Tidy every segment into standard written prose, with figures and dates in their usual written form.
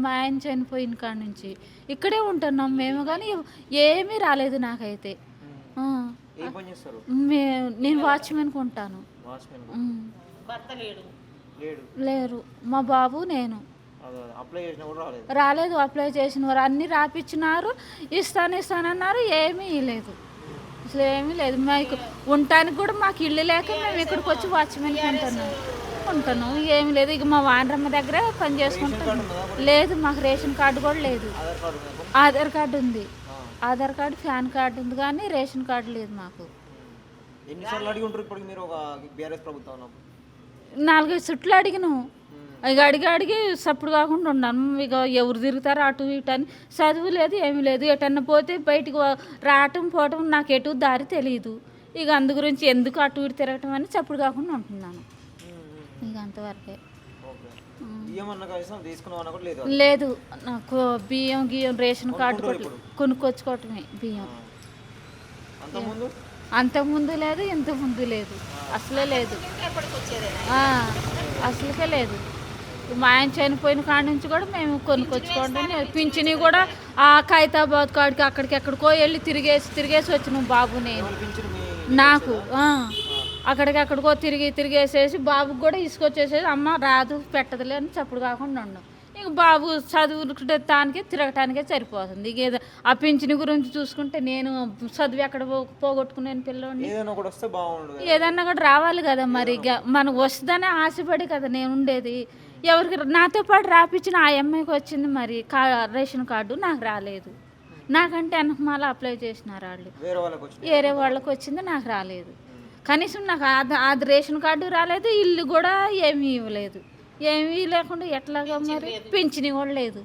మా ఆయన చనిపోయిన కాడ నుంచి ఇక్కడే ఉంటున్నాం మేము, కానీ ఏమీ రాలేదు నాకైతే. ఉమ్. ఆ, ఏం పని చేస్తారు? నేను వాచ్మెన్కి ఉంటాను. వాచ్మెన్ ఉమ్. లేడు. లేరు, మా బాబు నేను. అదే అప్లై చేసినా కూడా రాలేదు. రాలేదు, అప్లై చేసిన వారు అన్నీ రాపిచ్చినారు, ఇస్తానన్నారు, ఏమీ లేదు. అసలు ఏమీ లేదు. మాకు ఉండటానికి కూడా మాకు ఇల్లు లేక మేము ఇక్కడికి వచ్చి వాచ్మెన్కి ఉంటున్నాం. ఏమీ లేదు. ఇక మా వానరమ్మ దగ్గర పని చేసుకుంటాం. లేదు, మాకు రేషన్ కార్డు కూడా లేదు. ఆధార్ కార్డు ఉందా? ఆధార్ కార్డు ఉంది, ఆ. ఆధార్ కార్డు ప్యాన్ కార్డు ఉంది, కానీ రేషన్ కార్డు లేదు మాకు. ఎన్నిసార్లు అడిగి ఉంటారు ఇప్పటికి మీరు ఒక బీఆర్ఎస్ ప్రభుత్వం ఉన్నప్పుడు? 4-5 చుట్లు అడిగినాం. ఇక అడిగి సప్పుడు కాకుండా ఉన్నాను. ఇక ఎవరు తిరుగుతారో అటు ఇటు అని. చదువు లేదు, ఏమీ లేదు. ఎటన్నా పోతే బయటికి రావటం పోవటం నాకు ఎటు దారి తెలియదు. ఇక అందు గురించి ఎందుకు అటు ఇటు తిరగటం అని చప్పుడు కాకుండా ఉంటున్నాను. ఇక అంతవరకే. లేదు, నాకు బియ్యం రేషన్ కార్డు కూడా కొనుక్కొచ్చుకోవటమే బియ్యం. అంతకుముందు లేదు, ఇంతకుముందు లేదు, అసలే లేదు, అసలుకే లేదు. మా ఆయన చనిపోయిన కాడ నుంచి కూడా మేము కొనుక్కొచ్చుకోవడం. పింఛని కూడా ఆ ఖైతాబాద్ కాడికి అక్కడికెక్కడికో వెళ్ళి తిరిగేసి వచ్చినాం బాబు నేను. నాకు అక్కడికెక్కడికో తిరిగేసేసి బాబుకి కూడా తీసుకొచ్చేసేసి అమ్మ రాదు పెట్టదులే అని చప్పుడు కాకుండా ఉన్నాం. ఇక బాబు చదువుటానికి తిరగటానికే సరిపోతుంది. ఇక ఏదో ఆ పింఛని గురించి చూసుకుంటే నేను చదువు ఎక్కడ పోగొట్టుకున్నాను పిల్లోని. ఏదన్నా కూడా రావాలి కదా మరి. ఇక మనకు వస్తుందనే ఆశపడి కదా నేను ఉండేది. ఎవరికి నాతో పాటు రాపించిన ఆ అమ్మాయికి వచ్చింది మరి రేషన్ కార్డు, నాకు రాలేదు. నాకంటే వెనకమాల అప్లై చేసినారు వాళ్ళు, వేరే వాళ్ళకి వచ్చింది, నాకు రాలేదు. కనీసం నాకు అది రేషన్ కార్డు రాలేదు, ఇల్లు కూడా ఏమీ ఇవ్వలేదు. ఏమీ లేకుండా ఎట్లాగా మరి పింఛని కూడా లేదు.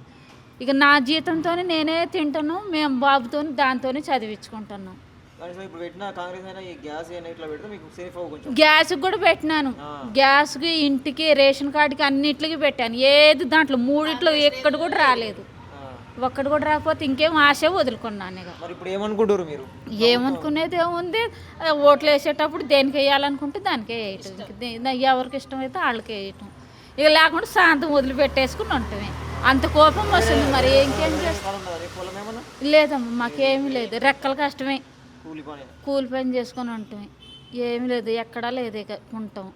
ఇక నా జీతంతో నేనే తింటాను, మేము బాబుతో దాంతోనే చదివించుకుంటున్నాం. గ్యాస్ కూడా పెట్టినాను, గ్యాస్కి, ఇంటికి, రేషన్ కార్డుకి, అన్నిటికి పెట్టాను. ఏది దాంట్లో 3 ఎక్కడ కూడా రాలేదు. ఒక్కడు కూడా రాకపోతే ఇంకేం ఆశ వదులుకున్నాను. ఇక ఏమనుకునేది ఏముంది, ఓట్లు వేసేటప్పుడు దేనికి వేయాలనుకుంటే దానికే వేయటం, ఎవరికి ఇష్టమైతే వాళ్ళకే వేయటం. ఇక లేకుండా శాంతం వదిలిపెట్టేసుకుని ఉంటామే. అంత కోపం వస్తుంది మరి. ఇంకేం చేస్తాం? లేదమ్మా, మాకేమీ లేదు. రెక్కల కష్టమే, కూలి పని చేసుకొని ఉంటామే. ఏమీ లేదు, ఎక్కడా లేదు. ఇక ఉంటాం.